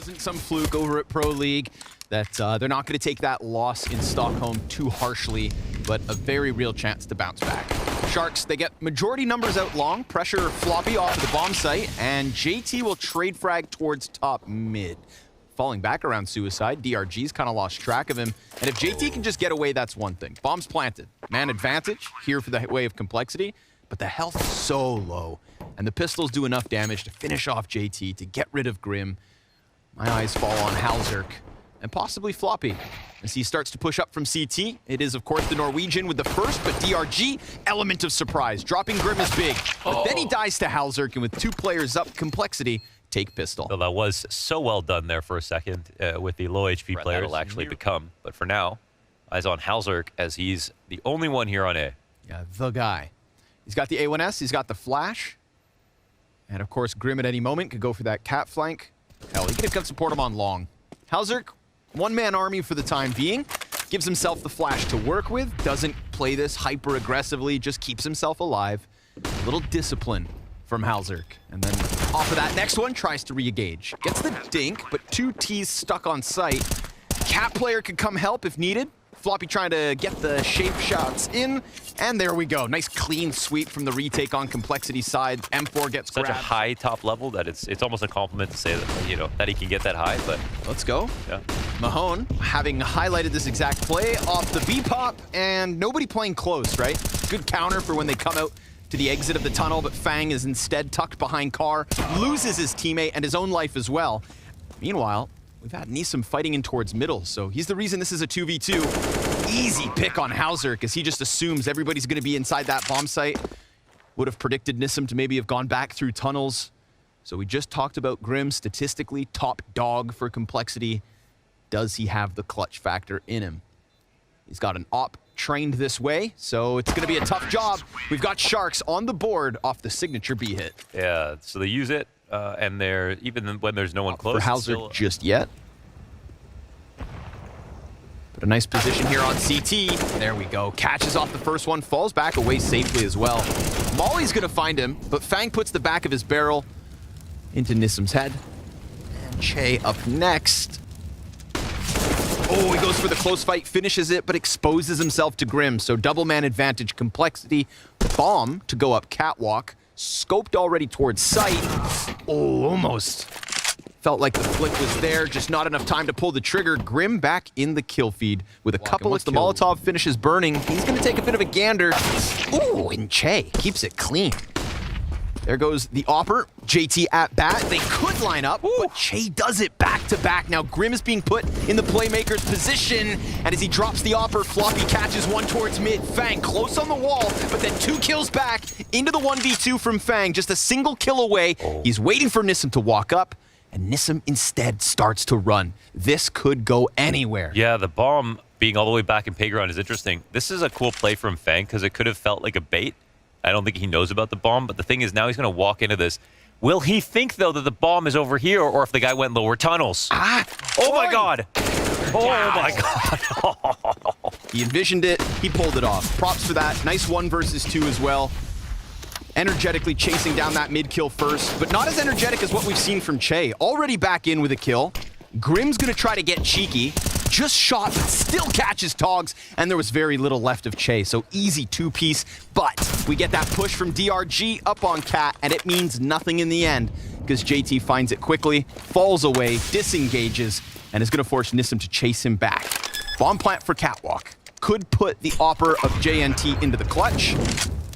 wasn't some fluke over at Pro League, that they're not going to take that loss in Stockholm too harshly, but a very real chance to bounce back. Sharks, they get majority numbers out long, pressure Floppy off of the bomb site, and JT will trade frag towards top mid. Falling back around Suicide, DRG's kind of lost track of him, and if JT can just get away, that's one thing. Bomb's planted. Man advantage, here for the way of complexity, but the health is so low, and the pistols do enough damage to finish off JT, to get rid of Grim. My eyes fall on Halzerk, and possibly Floppy. As he starts to push up from CT, it is of course the Norwegian with the first, but DRG, element of surprise. Dropping Grim is big, but then he dies to Halzerk, and with 2 players up, complexity, take pistol. So that was so well done there for a second with the low HP player will actually become. But for now, eyes on Halzerk as he's the only one here on A. Yeah, the guy. He's got the A1S, he's got the flash. And of course, Grim at any moment could go for that cat flank. Hell, he could come support him on long. Halzerk, one-man army for the time being. Gives himself the flash to work with. Doesn't play this hyper-aggressively, just keeps himself alive. A little discipline from Halzerk. And then off of that next one, tries to re-engage. Gets the dink, but 2 T's stuck on site. Cat player could come help if needed. Floppy trying to get the shape shots in, and there we go. Nice clean sweep from the retake on complexity side. M4 gets such grabbed. A high top level that it's almost a compliment to say that, you know, that he can get that high, but let's go. Yeah. Mahone having highlighted this exact play off the B-pop, and nobody playing close, right? Good counter for when they come out to the exit of the tunnel, but Fang is instead tucked behind Car, loses his teammate and his own life as well. Meanwhile, we've had Nisum fighting in towards middle, so he's the reason this is a 2v2. Easy pick on Halzerk, because he just assumes everybody's going to be inside that bomb site. Would have predicted Nisum to maybe have gone back through tunnels. So we just talked about Grim, statistically top dog for complexity. Does he have the clutch factor in him? He's got an op trained this way, so it's going to be a tough job. We've got Sharks on the board off the signature B hit. Yeah, so they use it, and they're even when there's no one close. For Halzerk just yet. But a nice position here on CT. There we go. Catches off the first one, falls back away safely as well. Molly's going to find him, but Fang puts the back of his barrel into Nisum's head. And Che up next. Oh, he goes for the close fight, finishes it, but exposes himself to Grim. So double man advantage, complexity, bomb to go up catwalk. Scoped already towards sight. Oh, almost. Felt like the flick was there, just not enough time to pull the trigger. Grim back in the kill feed with a couple as the Molotov finishes burning. He's going to take a bit of a gander. Ooh, and Che keeps it clean. There goes the Opper. JT at bat. They could line up, but Che does it back to back. Now Grim is being put in the playmaker's position, and as he drops the Opper, Floppy catches one towards mid. Fang close on the wall, but then 2 kills back into the 1v2 from Fang. Just a single kill away. He's waiting for Nisum to walk up, and Nisum instead starts to run. This could go anywhere. Yeah, the bomb being all the way back in playground is interesting. This is a cool play from Fang because it could have felt like a bait. I don't think he knows about the bomb, but the thing is now he's going to walk into this. Will he think, though, that the bomb is over here, or if the guy went lower tunnels? Oh, my God. Oh, my God. He envisioned it. He pulled it off. Props for that. Nice 1 versus 2 as well. Energetically chasing down that mid kill first, but not as energetic as what we've seen from Che. Already back in with a kill. Grim's going to try to get cheeky. Just shot, but still catches Togs, and there was very little left of Che, so easy 2-piece, but we get that push from DRG up on Cat, and it means nothing in the end, because JT finds it quickly, falls away, disengages, and is going to force Nisum to chase him back. Bomb plant for Catwalk. Could put the Opper of JNT into the clutch.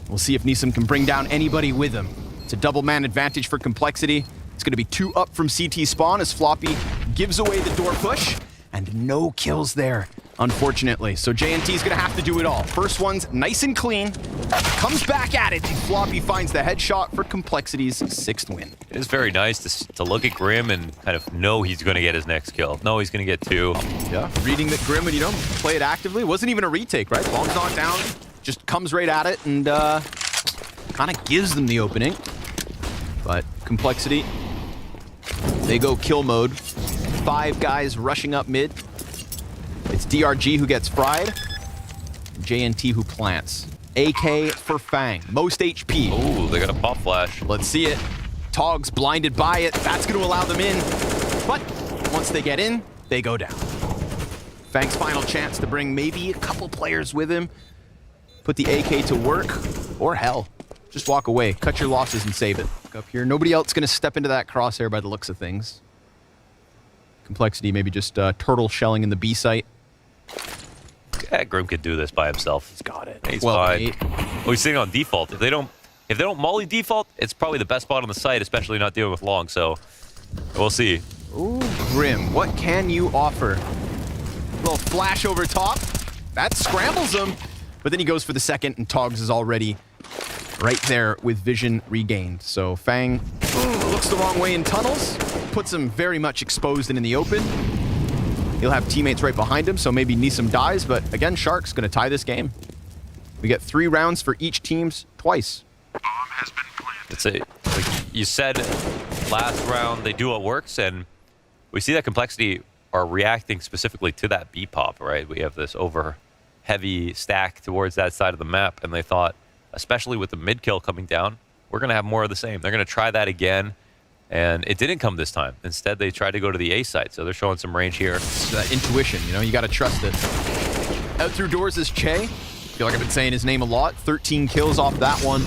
We'll see if Nisum can bring down anybody with him. It's a double man advantage for complexity. It's going to be 2 up from CT spawn as Floppy gives away the door push. And no kills there, unfortunately. So JNT is going to have to do it all. First one's nice and clean. Comes back at it. And Floppy finds the headshot for Complexity's 6th win. It is very nice to look at Grim and kind of know he's going to get his next kill. No, he's going to get 2. Yeah, reading that Grim would, you know, play it actively. Wasn't even a retake, right? Bomb's not down. Just comes right at it and kind of gives them the opening. But Complexity, they go kill mode. 5 guys rushing up mid. It's DRG who gets fried. JNT who plants. AK for Fang. Most HP. Oh, they got a pop flash. Let's see it. Togs blinded by it. That's going to allow them in. But Once they get in, they go down. Fang's final chance to bring maybe a couple players with him. Put the AK to work, or hell, just walk away. Cut your losses and save it. Up here, nobody else going to step into that crosshair by the looks of things. Complexity, maybe just turtle shelling in the B site. Yeah, Grim could do this by himself. He's got it. He's well fine. Well, he's sitting on default. If they don't molly default, it's probably the best spot on the site, especially not dealing with long. So we'll see. Ooh, Grim, what can you offer? Little flash over top. That scrambles him. But then he goes for the second, and Togs is already right there with vision regained. So Fang looks the wrong way in tunnels, puts him very much exposed and in the open. He'll have teammates right behind him, so maybe Nisum dies, but again, Shark's going to tie this game. We get 3 rounds for each team's twice. Bomb has been planted. It's like you said last round, they do what works, and we see that Complexity are reacting specifically to that B pop, right? We have this over heavy stack towards that side of the map, and they thought, especially with the mid kill coming down, we're going to have more of the same. They're going to try that again, and it didn't come this time. Instead, they tried to go to the A side, so they're showing some range here. It's that intuition, you know, you got to trust it. Out through doors is Che. I feel like I've been saying his name a lot. 13 kills off that one.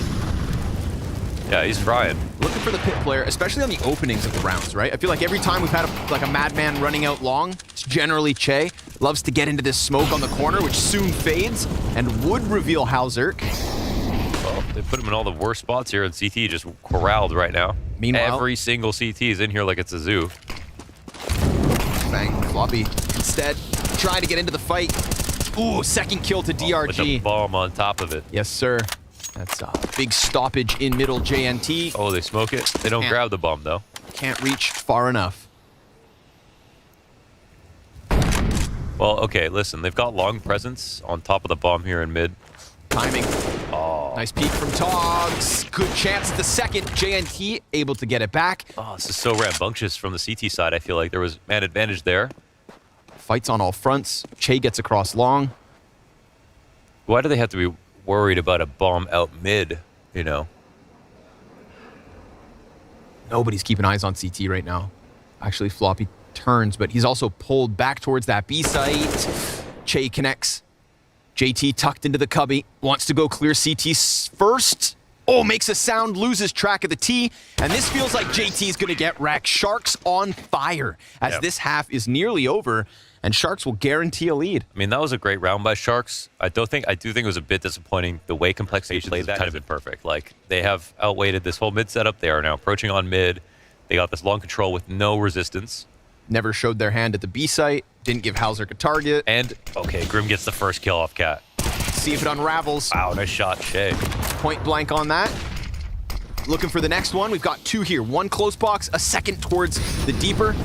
Yeah, he's trying. Looking for the pit player, especially on the openings of the rounds, right? I feel like every time we've had a madman running out long, it's generally Che. Loves to get into this smoke on the corner, which soon fades, and would reveal Halzerk. Well, they put him in all the worst spots here, and CT just corralled right now. Meanwhile, every single CT is in here like it's a zoo. Bang, floppy. Instead, trying to get into the fight. Ooh, second kill to DRG. With a bomb on top of it. Yes, sir. That's a big stoppage in middle JNT. Oh, they smoke it? They don't grab the bomb, though. Can't reach far enough. Well, okay, listen. They've got long presence on top of the bomb here in mid. Timing. Oh. Nice peek from Togs. Good chance at the second. JNT able to get it back. Oh, this is so rambunctious from the CT side. I feel like there was man advantage there. Fights on all fronts. Che gets across long. Why do they have to be worried about a bomb out mid, you know? Nobody's keeping eyes on CT right now. Actually, Floppy turns, but he's also pulled back towards that B site. Che connects. JT tucked into the cubby. Wants to go clear CT first. Oh, makes a sound, loses track of the T. And this feels like JT's going to get wrecked. Sharks on fire as this half is nearly over. And Sharks will guarantee a lead. I mean, that was a great round by Sharks. I do think it was a bit disappointing. The way Complexity played that kind of been perfect. Like, they have outweighted this whole mid setup. They are now approaching on mid. They got this long control with no resistance. Never showed their hand at the B site. Didn't give Halzerk a target. And, okay, Grim gets the first kill off Cat. See if it unravels. Wow, nice shot, Shay. Point blank on that. Looking for the next one. We've got 2 here. One close box, a second towards the deeper.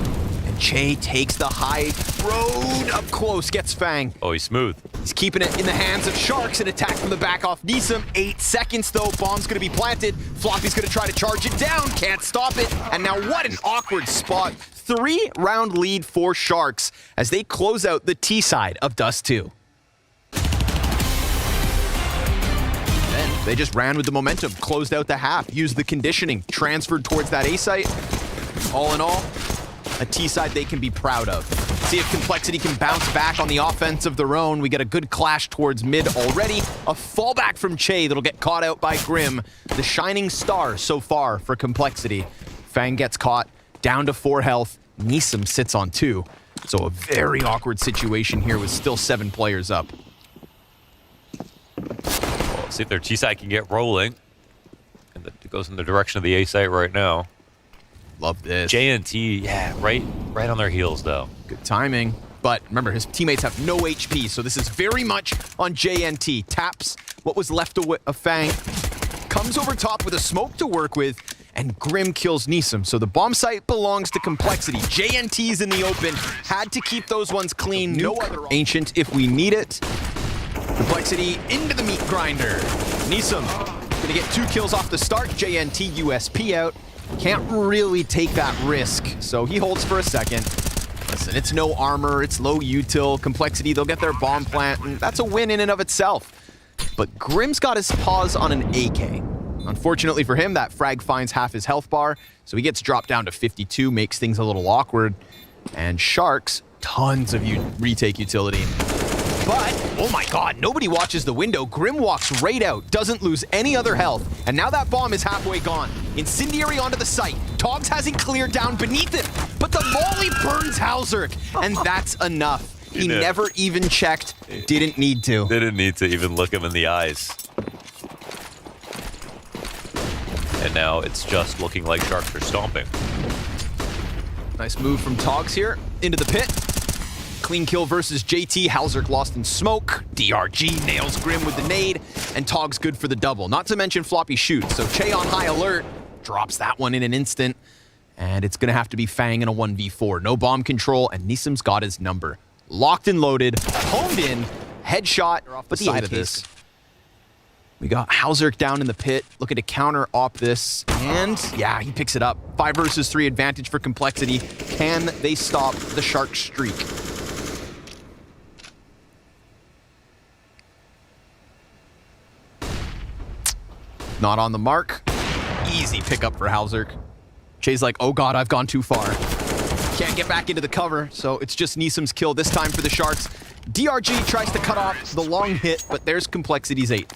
Che takes the high road up close, gets Fang. Oh, he's smooth. He's keeping it in the hands of Sharks. An attack from the back off Nisum. 8 seconds, though. Bomb's going to be planted. Floppy's going to try to charge it down. Can't stop it. And now what an awkward spot. 3-round lead for Sharks as they close out the T side of Dust 2. Then they just ran with the momentum, closed out the half, used the conditioning, transferred towards that A site. All in all, a T side they can be proud of. See if Complexity can bounce back on the offense of their own. We get a good clash towards mid already. A fallback from Che that'll get caught out by Grim. The shining star so far for Complexity. Fang gets caught, down to 4 health. Nisum sits on 2. So a very awkward situation here with still 7 players up. Well, see if their T side can get rolling. And it goes in the direction of the A site right now. Love this. JNT, yeah, right on their heels, though. Good timing. But remember, his teammates have no HP, so this is very much on JNT. Taps what was left of Fang. Comes over top with a smoke to work with, and Grim kills Nisum. So the bomb site belongs to Complexity. JNT's in the open. Had to keep those ones clean. No other Ancient if we need it. Complexity into the meat grinder. Nisum gonna get 2 kills off the start. JNT USP out. Can't really take that risk, so he holds for a second. Listen, it's no armor, it's low util. Complexity, they'll get their bomb plant, and that's a win in and of itself. But Grim's got his paws on an AK. Unfortunately for him, that frag finds half his health bar, so he gets dropped down to 52, makes things a little awkward. And Sharks, tons of retake utility. But, oh my god, nobody watches the window. Grim walks right out, doesn't lose any other health. And now that bomb is halfway gone. Incendiary onto the site. Togs hasn't cleared down beneath him. But the molly burns Halzerk. And that's enough. He never even checked. Didn't need to. Didn't need to even look him in the eyes. And now it's just looking like Sharks are stomping. Nice move from Togs here into the pit. Clean kill versus JT. Halzerk lost in smoke. DRG nails Grim with the nade. And Togs good for the double. Not to mention floppy shoots. So Che on high alert. Drops that one in an instant. And it's going to have to be Fang in a 1v4. No bomb control. And Nisum's got his number. Locked and loaded. Homed in. Headshot. But the side of this. We got Halzerk down in the pit, looking to counter op this, and yeah, he picks it up. 5 versus 3 advantage for Complexity. Can they stop the Shark streak? Not on the mark. Easy pickup for Halzerk. Che's like, oh god, I've gone too far. Can't get back into the cover, so it's just Nisum's kill this time for the Sharks. DRG tries to cut off the long hit, but there's Complexity's 8th.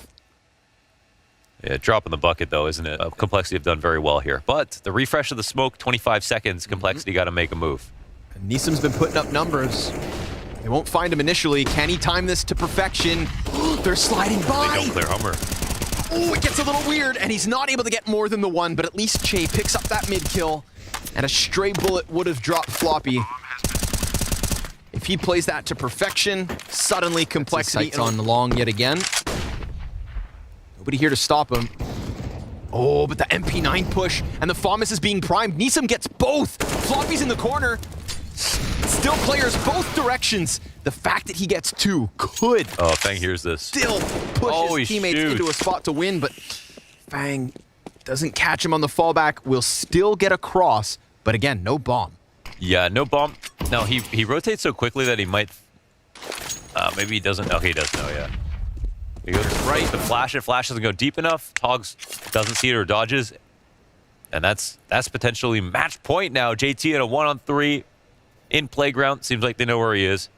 Yeah, drop in the bucket, though, isn't it? Complexity have done very well here. But the refresh of the smoke, 25 seconds, Complexity got to make a move. And Nisum's been putting up numbers. They won't find him initially. Can he time this to perfection? They're sliding by. They don't clear Hummer. Oh, it gets a little weird, and he's not able to get more than the one, but at least Che picks up that mid kill, and a stray bullet would have dropped Floppy. If he plays that to perfection, suddenly Complexity on long yet again. Nobody here to stop him. Oh, but the MP9 push, and the FAMAS is being primed. Nisum gets both. Floppy's in the corner. Still players both directions. The fact that he gets 2 could. Oh, Fang hears this. Still push his teammates into a spot to win, but Fang doesn't catch him on the fallback. Will still get across, but again, no bomb. Yeah, no bomb. No, he rotates so quickly that he might. Maybe he doesn't. Okay, he does know. Yeah. He goes right to flash it. Flash doesn't go deep enough. Togs doesn't see it or dodges, and that's potentially match point now. JT in a 1-on-3 in playground. Seems like they know where he is.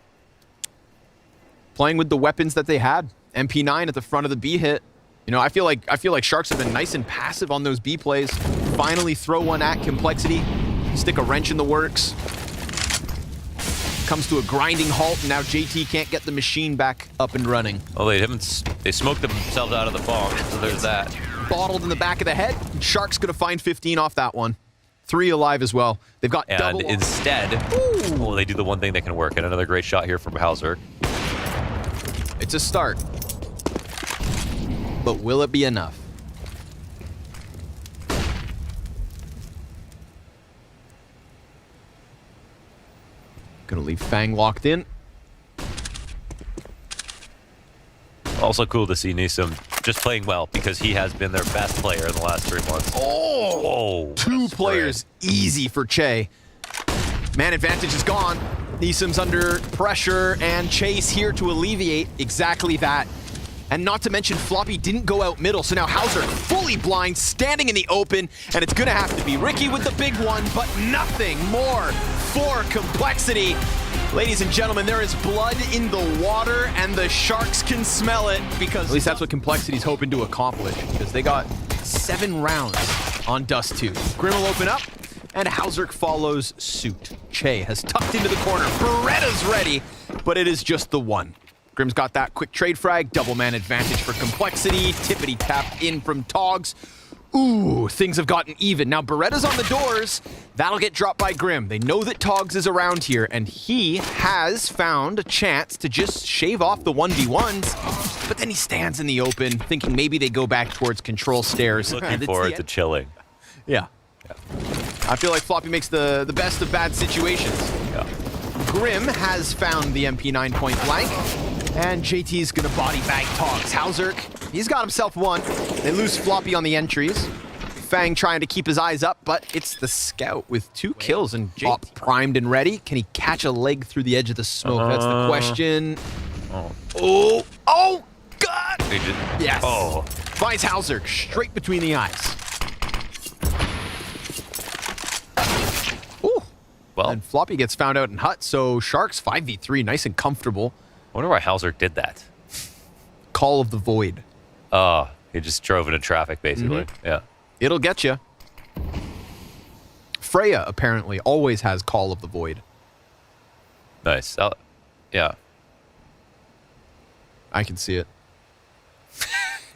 Playing with the weapons that they had. MP9 at the front of the B hit. You know, I feel like Sharks have been nice and passive on those B plays. Finally throw one at Complexity. Stick a wrench in the works. Comes to a grinding halt, and now JT can't get the machine back up and running. Oh, they smoked themselves out of the bomb, so there's that. Bottled in the back of the head. Sharks gonna find 15 off that one. 3 alive as well. They've got double. And instead, oh, they do the one thing that can work. And another great shot here from Halzerk. It's a start. But will it be enough? Gonna leave Fang locked in. Also cool to see Nisum just playing well because he has been their best player in the last 3 months. Oh, 2 players easy for Che. Man advantage is gone. Nisum's under pressure, and Che's here to alleviate exactly that. And not to mention, Floppy didn't go out middle, so now Halzerk fully blind, standing in the open, and it's gonna have to be Ricky with the big one, but nothing more for Complexity. Ladies and gentlemen, there is blood in the water, and the Sharks can smell it, because at least that's what Complexity's hoping to accomplish, because they got 7 rounds on Dust 2. Grim will open up, and Halzerk follows suit. Che has tucked into the corner. Beretta's ready, but it is just the one. Grim's got that quick trade frag, double man advantage for Complexity, tippity tap in from Togs. Ooh, things have gotten even. Now Beretta's on the doors. That'll get dropped by Grim. They know that Togs is around here, and he has found a chance to just shave off the 1v1s, but then he stands in the open, thinking maybe they go back towards control stairs. Looking forward to chilling. Yeah. I feel like Floppy makes the best of bad situations. Yeah. Grim has found the MP9 point blank, and JT's gonna body bag Togs. Halzerk, he's got himself 1. They lose Floppy on the entries. Fang trying to keep his eyes up, but it's the scout with 2 kills and JT primed and ready. Can he catch a leg through the edge of the smoke? That's the question. Oh, God! Yes. Oh. Finds Halzerk straight between the eyes. well. And Floppy gets found out in hut, so Sharks 5v3, nice and comfortable. I wonder why Halzerk did that. Call of the Void. Oh, he just drove into traffic, basically. Yeah. It'll get you. Freya, apparently, always has Call of the Void. Nice. Yeah. I can see it.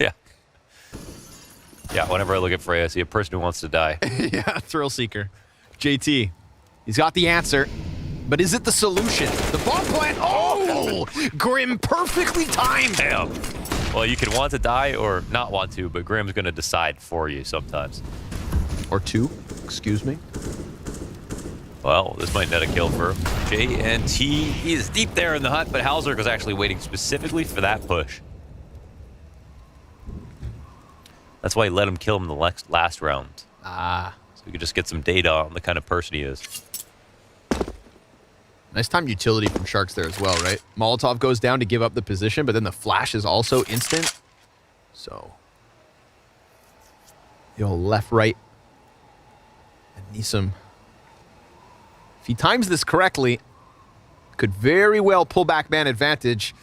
Yeah. Yeah, whenever I look at Freya, I see a person who wants to die. Yeah, Thrill Seeker. JT, he's got the answer, but is it the solution? The bomb plant, oh! Grim perfectly timed! Damn. Well, you can want to die or not want to, but Grim's going to decide for you sometimes. Or two, excuse me. Well, this might net a kill for JNT. He is deep there in the hut, but Halzerk was actually waiting specifically for that push. That's why he let him kill him the last round. Ah. So we could just get some data on the kind of person he is. Nice time utility from Sharks there as well, right? Molotov goes down to give up the position, but then the flash is also instant. So, the old left, right. And Nisam, if he times this correctly, could very well pull back man advantage.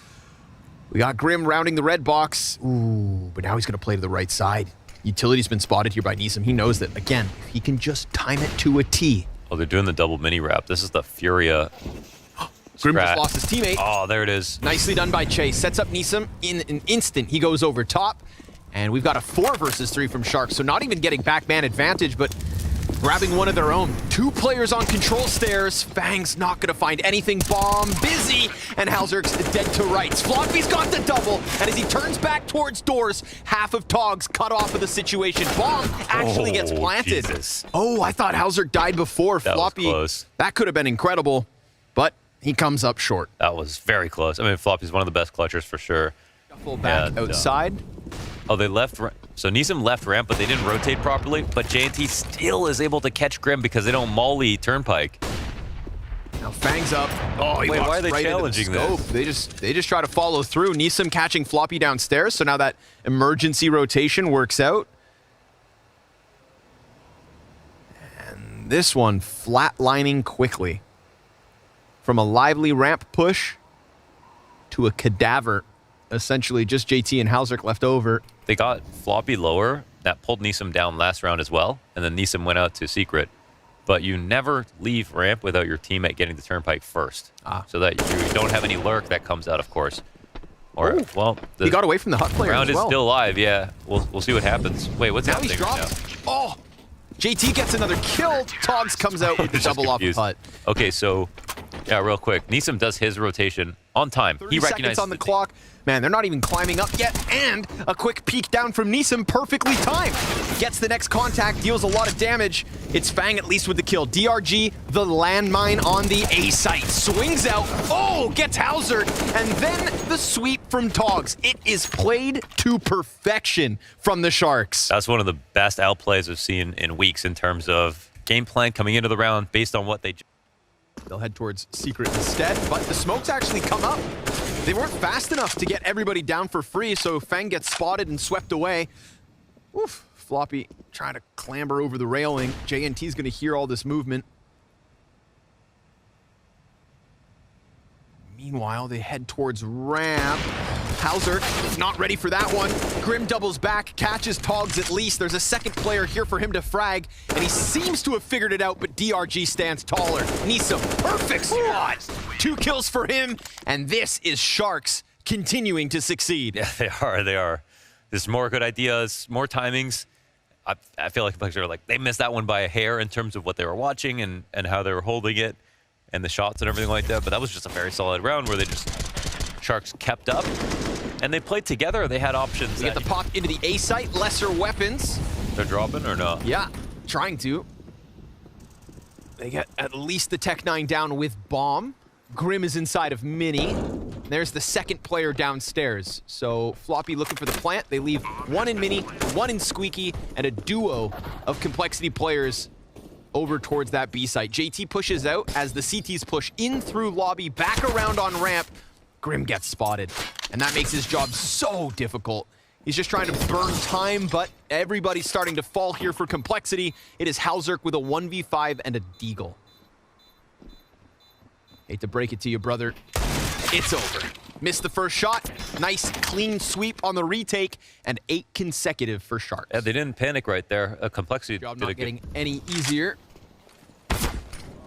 We got Grim rounding the red box. Ooh, but now he's going to play to the right side. Utility's been spotted here by Nisam. He knows that, again, if he can just time it to a T. Oh, they're doing the double mini wrap. This is the Furia. Grim just lost his teammate. Oh, there it is. Nicely done by Chase. Sets up Nisam in an instant. He goes over top. And we've got a 4 versus 3 from Sharks. So not even getting back man advantage, but grabbing one of their own. 2 players on control stairs. Fang's not going to find anything. Bomb busy. And Halzerk's dead to rights. Floppy's got the double. And as he turns back towards doors, half of Togs cut off of the situation. Bomb actually gets planted. Jesus. Oh, I thought Halzerk died before. That Floppy. was close. That could have been incredible. But he comes up short. That was very close. I mean, Floppy's one of the best clutchers for sure. Full back And, outside. Oh, they left. So Nisam left ramp, but they didn't rotate properly. But JNT still is able to catch Grim because they don't molly Turnpike. Now Fang's up. Oh, he Wait, walks why are they right challenging into the scope. this? They just try to follow through. Nisam catching Floppy downstairs, so now that emergency rotation works out. And this one flatlining quickly. From a lively ramp push to a cadaver. Essentially just JT and Halzerk left over. They got Floppy lower. That pulled Nisam down last round as well. And then Nisam went out to secret. But you never leave ramp without your teammate getting the Turnpike first. So that you don't have any lurk that comes out, of course. Or, well, He got away from the hut player round as well. is still alive, yeah. We'll see what happens. Wait, what's Now happening he's right dropped. now? Oh! JT gets another kill. Togs comes out with the Just double off the confused. hut. Okay, so, yeah, real quick. Nisam does his rotation on time. 30 He seconds recognizes on the clock. Man, they're not even climbing up yet. And a quick peek down from Nisam, perfectly timed. Gets the next contact, deals a lot of damage. It's Fang at least with the kill. DRG, the landmine on the A site. Swings out. Oh, gets Halzerk. And then the sweep from Togs. It is played to perfection from the Sharks. That's one of the best outplays I've seen in weeks in terms of game plan coming into the round based on what they... They'll head towards Secret instead, but the smokes actually come up. They weren't fast enough to get everybody down for free, so Fang gets spotted and swept away. Oof, Floppy trying to clamber over the railing. JNT's going to hear all this movement. Meanwhile, they head towards ramp. Halzerk not ready for that one. Grim doubles back, catches Togs at least. There's a second player here for him to frag, and he seems to have figured it out, but DRG stands taller. Nisam, perfect spot. 2 kills for him, and this is Sharks continuing to succeed. Yeah, they are. There's more good ideas, more timings. I feel like players are like, they missed that one by a hair in terms of what they were watching and how they were holding it and the shots and everything like that. But that was just a very solid round where they just, Sharks kept up and they played together. They had options. They get the pop into the A site, lesser weapons. They're dropping or no? Yeah, trying to. They get at least the Tech 9 down with bomb. Grim is inside of Mini. There's the second player downstairs. So Floppy looking for the plant. They leave 1 in Mini, 1 in Squeaky, and a duo of Complexity players over towards that B site. JT pushes out as the CTs push in through lobby, back around on ramp. Grim gets spotted, and that makes his job so difficult. He's just trying to burn time, but everybody's starting to fall here for Complexity. It is Halzerk with a 1v5 and a deagle. Hate to break it to you, brother. It's over. Missed the first shot. Nice, clean sweep on the retake, and 8 consecutive for Sharks. Yeah, they didn't panic right there. Complexity Job did not a getting good... any easier.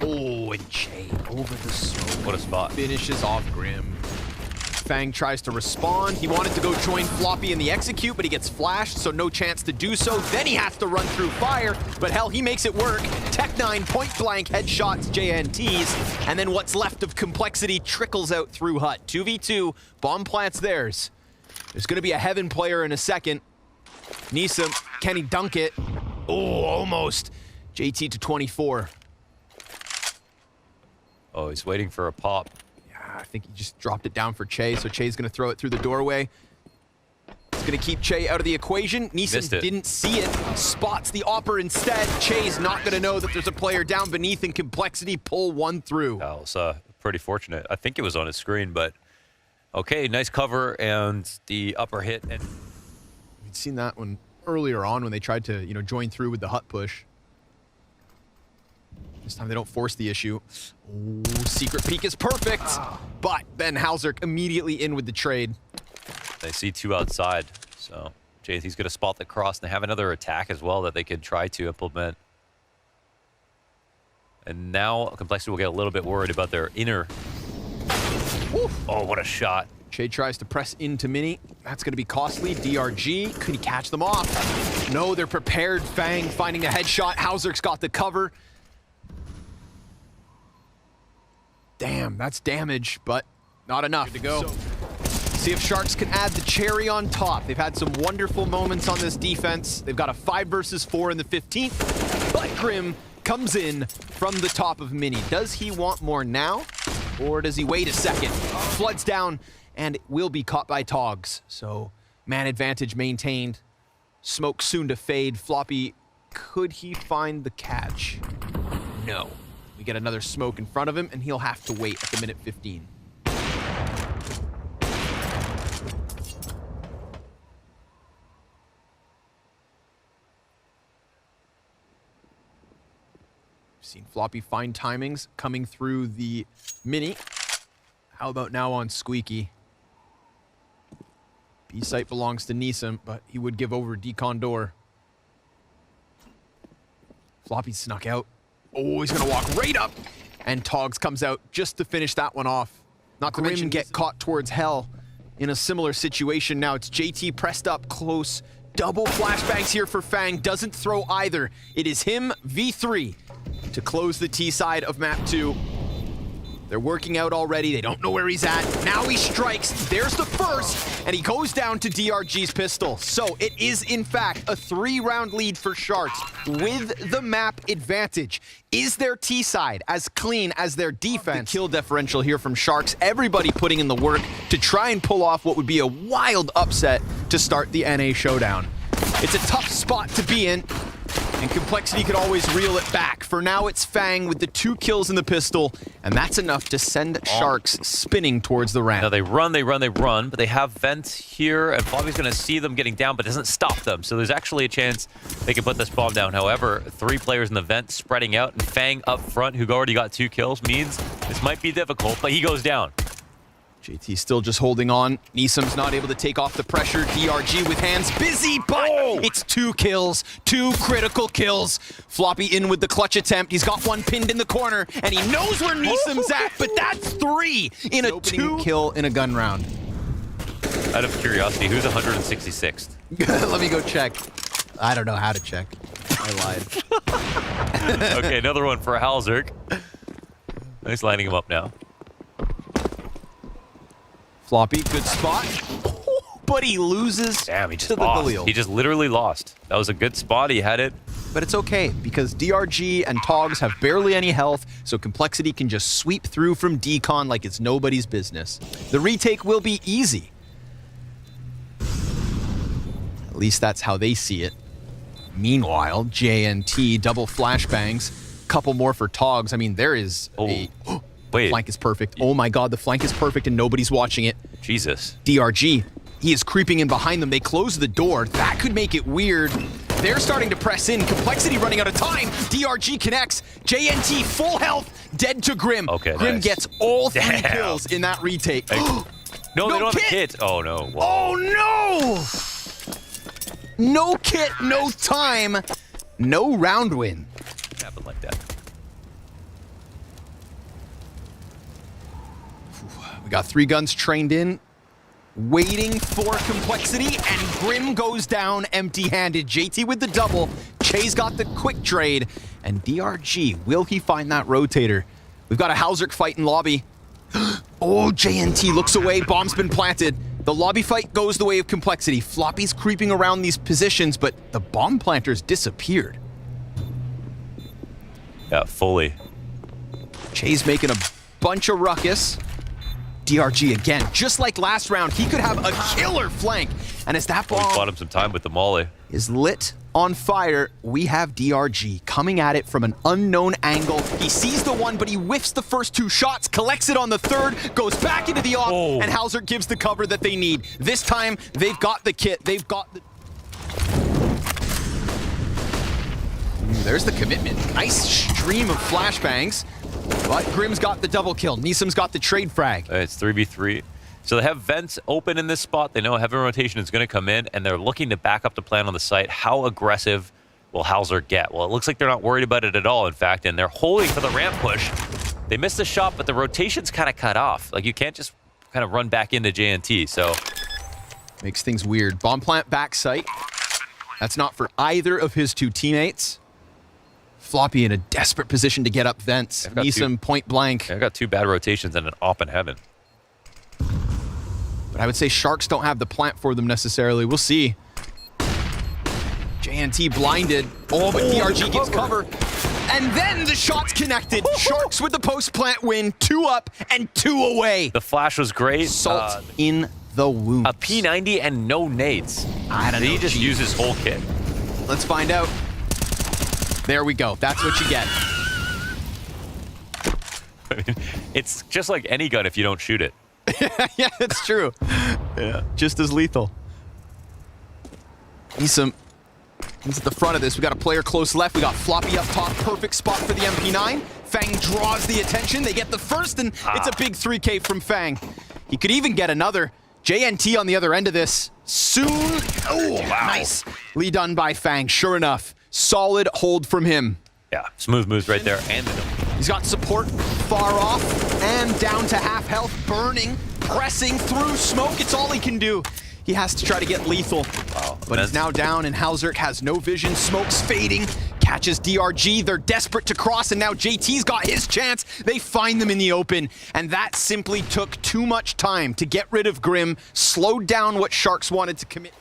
Oh, and Che over the smoke. What a spot. Finishes off Grim. Fang tries to respond. He wanted to go join Floppy in the execute, but he gets flashed, so no chance to do so. Then he has to run through fire, but hell, he makes it work. Tech9 point blank headshots JNTs, and then what's left of Complexity trickles out through Hut. 2v2, bomb plants theirs. There's gonna be a Heaven player in a second. Nisa, can he dunk it? Oh, almost. JT to 24. Oh, he's waiting for a pop. I think he just dropped it down for Che, so Che's gonna throw it through the doorway. It's gonna keep Che out of the equation. Neeson didn't see it, spots the Opper instead. Che's not gonna know that there's a player down beneath, and Complexity pull one through. That was pretty fortunate. I think it was on his screen, but okay, nice cover and the upper hit. And we'd seen that one earlier on when they tried to, you know, join through with the Hut push. This time they don't force the issue. Oh, secret peek is perfect, but Ben Halzerk immediately in with the trade. They see 2 outside, so JT's gonna spot the cross, and they have another attack as well that they could try to implement. And now Complexity will get a little bit worried about their inner. Woo. Oh, what a shot. Che tries to press into Mini. That's going to be costly. DRG, could he catch them off? No, they're prepared. Fang finding a headshot. Halzerk's got the cover. Damn, that's damage, but not enough. Good to go. See if Sharks can add the cherry on top. They've had some wonderful moments on this defense. They've got a 5 versus 4 in the 15th, but Grim comes in from the top of Mini. Does he want more now, or does he wait a second? Floods down, and it will be caught by Togs. So, man advantage maintained. Smoke soon to fade. Floppy, could he find the catch? No. We get another smoke in front of him, and he'll have to wait at the minute 15. Seen Floppy find timings coming through the Mini. How about now on Squeaky? B-site belongs to Nisam, but he would give over Decon door. Floppy snuck out. Oh, he's gonna walk right up, and Togs comes out just to finish that one off. Not to mention get caught towards hell in a similar situation. Now it's JT pressed up close. Double flashbangs here for Fang. Doesn't throw either. It is him v3 to close the T side of map 2. They're working out already. They don't know where he's at. Now he strikes. There's the first, and he goes down to DRG's pistol. So it is, in fact, a 3-round lead for Sharks with the map advantage. Is their T side as clean as their defense? The kill differential here from Sharks. Everybody putting in the work to try and pull off what would be a wild upset to start the NA Showdown. It's a tough spot to be in, and Complexity could always reel it back. For now, it's Fang with the 2 kills in the pistol, and that's enough to send Sharks spinning towards the ramp. Now they run, but they have vents here, and Floppy's going to see them getting down, but doesn't stop them. So there's actually a chance they can put this bomb down. However, 3 players in the vent spreading out, and Fang up front, who already got 2 kills, means this might be difficult, but he goes down. JT still just holding on. Nisam's not able to take off the pressure. DRG with hands busy, but it's 2 kills. 2 critical kills. Floppy in with the clutch attempt. He's got 1 pinned in the corner, and he knows where Nisam's at, but that's 3 in a 2 kill in a gun round. Out of curiosity, who's 166th? Let me go check. I don't know how to check. I lied. Okay, another one for Halzerk. Nice lining him up now. Floppy, good spot. But he loses. Damn, he just to lost. the Galil. He just literally lost. That was a good spot. He had it. But it's okay, because DRG and Togs have barely any health, so Complexity can just sweep through from Decon like it's nobody's business. The retake will be easy. At least that's how they see it. Meanwhile, JNT double flashbangs. Couple more for Togs. I mean, there is a... Wait. Flank is perfect. Oh my god, the flank is perfect and nobody's watching it. Jesus. DRG, he is creeping in behind them. They close the door. That could make it weird. They're starting to press in. Complexity running out of time. DRG connects. JNT full health. Dead to Grim. Okay, Grim nice. gets all 3 Damn. kills in that retake. No, they don't have a kit. kit. Oh, no. Whoa. Oh, no! No kit, no time, no round win. It happened like that. We got 3 guns trained in, waiting for Complexity, and Grim goes down empty-handed. JT with the double, Che's got the quick trade, and DRG, will he find that rotator? We've got a Halzerk fight in lobby. Oh, JNT looks away, bomb's been planted. The lobby fight goes the way of Complexity. Floppy's creeping around these positions, but the bomb planters disappeared. Yeah, fully. Che's making a bunch of ruckus. DRG again, just like last round, he could have a killer flank. And as that Oh, he bought bomb him some time with the molly. is lit on fire, we have DRG coming at it from an unknown angle. He sees the one, but he whiffs the first 2 shots, collects it on the third, goes back into the off, Oh. and Halzerk gives the cover that they need. This time, they've got the kit, they've got the... There's the commitment. Nice stream of flashbangs. But Grim's got the double kill. Nisum's got the trade frag. It's 3v3. So they have vents open in this spot. They know heavy rotation is going to come in, and they're looking to back up the plan on the site. How aggressive will Halzerk get? Well, it looks like they're not worried about it at all, in fact, and they're holding for the ramp push. They missed the shot, but the rotation's kind of cut off. Like, you can't just kind of run back into JNT, so... Makes things weird. Bomb plant back site. That's not for either of his 2 teammates. Floppy in a desperate position to get up vents. Nisum point blank. I got 2 bad rotations and an op in heaven. But I would say Sharks don't have the plant for them necessarily. We'll see. JNT blinded. Oh, but DRG gets cover. And then the shot's connected. Sharks with the post plant win. 2 up and 2 away. The flash was great. Salt in the wounds. A P90 and no nades. I don't know. He just used his whole kit. Let's find out. There we go. That's what you get. I mean, it's just like any gun if you don't shoot it. Yeah, it's true. Yeah, just as lethal. He's at the front of this. We got a player close left. We got Floppy up top. Perfect spot for the MP9. Fang draws the attention. They get the first, and it's a big 3K from Fang. He could even get another. JNT on the other end of this. Soon. Oh, wow. Nicely done by Fang. Sure enough. Solid hold from him. Yeah, smooth moves right there. And he's got support far off and down to half health, burning, pressing through smoke. It's all he can do. He has to try to get lethal. Wow. But he's now down, and Halzerk has no vision. Smoke's fading. Catches DRG. They're desperate to cross, and now JT's got his chance. They find them in the open, and that simply took too much time to get rid of Grim, slowed down what Sharks wanted to commit.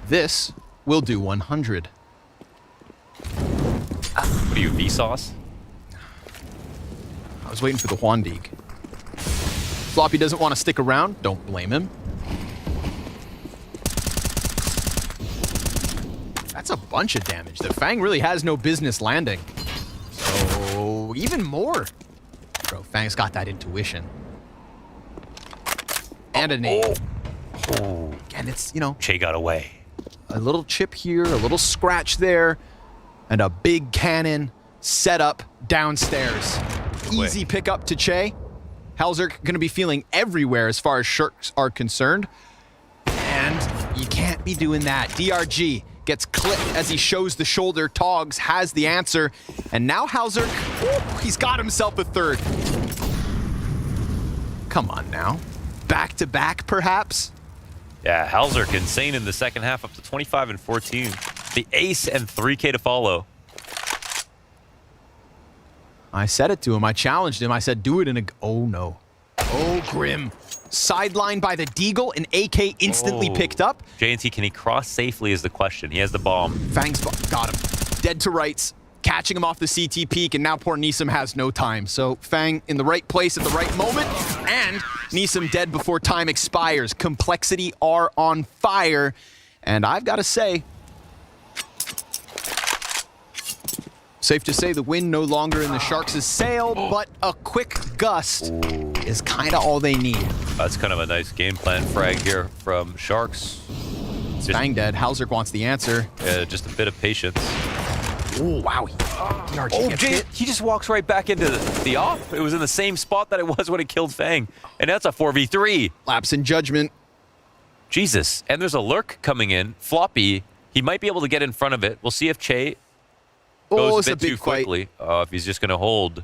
This will do 100. What are you, Vsauce? I was waiting for the Huandig. Floppy doesn't want to stick around. Don't blame him. That's a bunch of damage. The Fang really has no business landing. So, even more. Bro, Fang's got that intuition. And a nade. Oh. And it's, you know, Che got away. a little chip here, a little scratch there, and a big cannon set up downstairs. Easy pickup to Che. Halzerk going to be feeling everywhere as far as Sharks are concerned. And you can't be doing that. DRG gets clipped as he shows the shoulder. Togs has the answer. And now Halzerk, he's got himself a third. Come on now. Back to back, perhaps? Yeah, Halzerk insane in the second half, up to 25 and 14. The ace and 3K to follow. I said it to him. I challenged him. I said, do it in a... Oh, no. Oh, Grim. Sidelined by the Deagle, and AK instantly picked up. JNT, can he cross safely is the question. He has the bomb. Fang's got him. Dead to rights. Catching him off the CT peak, and now poor Nisum has no time. So Fang in the right place at the right moment, and Nisum dead before time expires. Complexity are on fire, and I've got to say, safe to say the wind no longer in the Sharks' sail, but a quick gust is kind of all they need. That's kind of a nice game plan frag here from Sharks. Is Fang dead? Hauser wants the answer. Just a bit of patience. Oh, wow. Oh, he just walks right back into the off. It was in the same spot that it was when it killed Fang. And that's a 4v3. Lapse in judgment. Jesus. And there's a lurk coming in. Floppy, he might be able to get in front of it. We'll see if Che goes a bit too quickly. If he's just going to hold.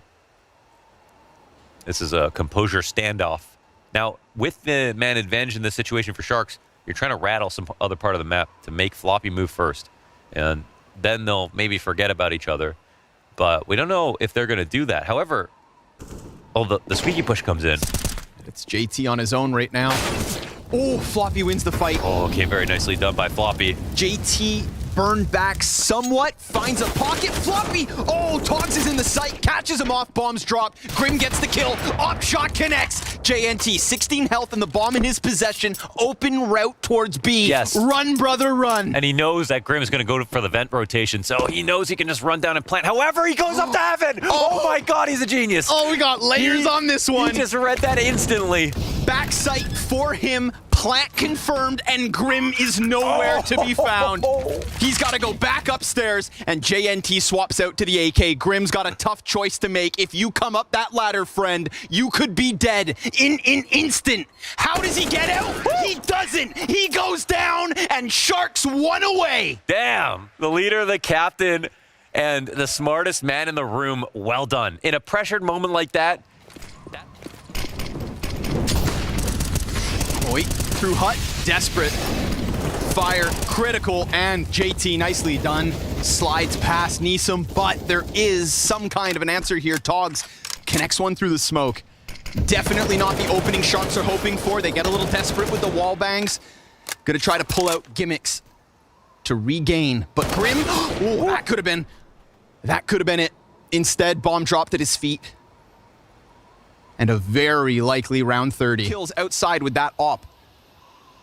This is a composure standoff. Now, with the man advantage in this situation for Sharks, you're trying to rattle some other part of the map to make Floppy move first. And then they'll maybe forget about each other. But we don't know if they're going to do that. However, the squeaky push comes in. It's JT on his own right now. Oh, Floppy wins the fight. Oh, okay, very nicely done by Floppy. JT burned back somewhat, finds a pocket. Floppy, oh, Togs is in the sight, catches him off, bombs drop. Grim gets the kill, op shot connects. JNT, 16 health and the bomb in his possession. Open route towards B. Yes. Run, brother, run. And he knows that Grim is going to go for the vent rotation, so he knows he can just run down and plant. However, he goes up to heaven. Oh my God, he's a genius. Oh, we got layers on this one. He just read that instantly. Back sight for him. Plant confirmed, and Grim is nowhere to be found. He's got to go back upstairs, and JNT swaps out to the AK. Grim's got a tough choice to make. If you come up that ladder, friend, you could be dead in an instant. How does he get out? He doesn't. He goes down, and Sharks won away. Damn. The leader, the captain, and the smartest man in the room, well done. In a pressured moment like that. Wait, through hut, desperate. Fire, critical, and JT nicely done. Slides past Nisum, but there is some kind of an answer here. Togs connects one through the smoke. Definitely not the opening Sharks are hoping for. They get a little desperate with the wall bangs. Gonna try to pull out gimmicks to regain, but Grim, oh, that could have been it. Instead, bomb dropped at his feet. And a very likely round 30. Kills outside with that op.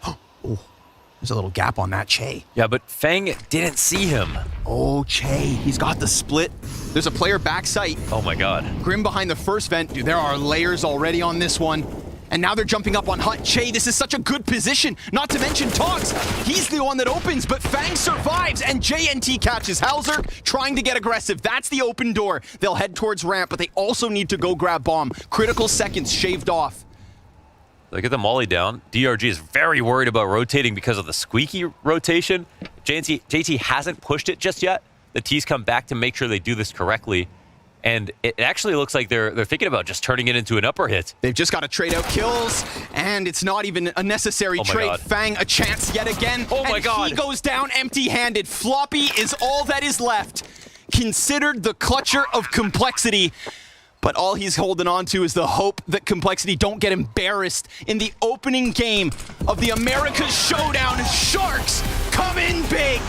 Oh, there's a little gap on that Che. Yeah, but Fang didn't see him. Oh, Che, he's got the split. There's a player back sight. Oh my God. Grim behind the first vent. Dude, there are layers already on this one. And now they're jumping up on hut. Che, this is such a good position. Not to mention Togs. He's the one that opens, but Fang survives, and JNT catches Hauser, trying to get aggressive. That's the open door. They'll head towards ramp, but they also need to go grab bomb. Critical seconds shaved off. They get the molly down. DRG is very worried about rotating because of the squeaky rotation. JT hasn't pushed it just yet. The T's come back to make sure they do this correctly. And it actually looks like they're thinking about just turning it into an upper hit. They've just got to trade out kills, and it's not even a necessary trade. God. Fang a chance yet again. Oh my God. He goes down empty-handed. Floppy is all that is left. Considered the clutcher of complexity, but all he's holding on to is the hope that complexity don't get embarrassed in the opening game of the America's Showdown. Sharks come in big.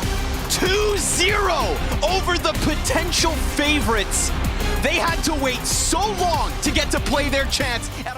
2-0 over the potential favorites. They had to wait so long to get to play their chance at a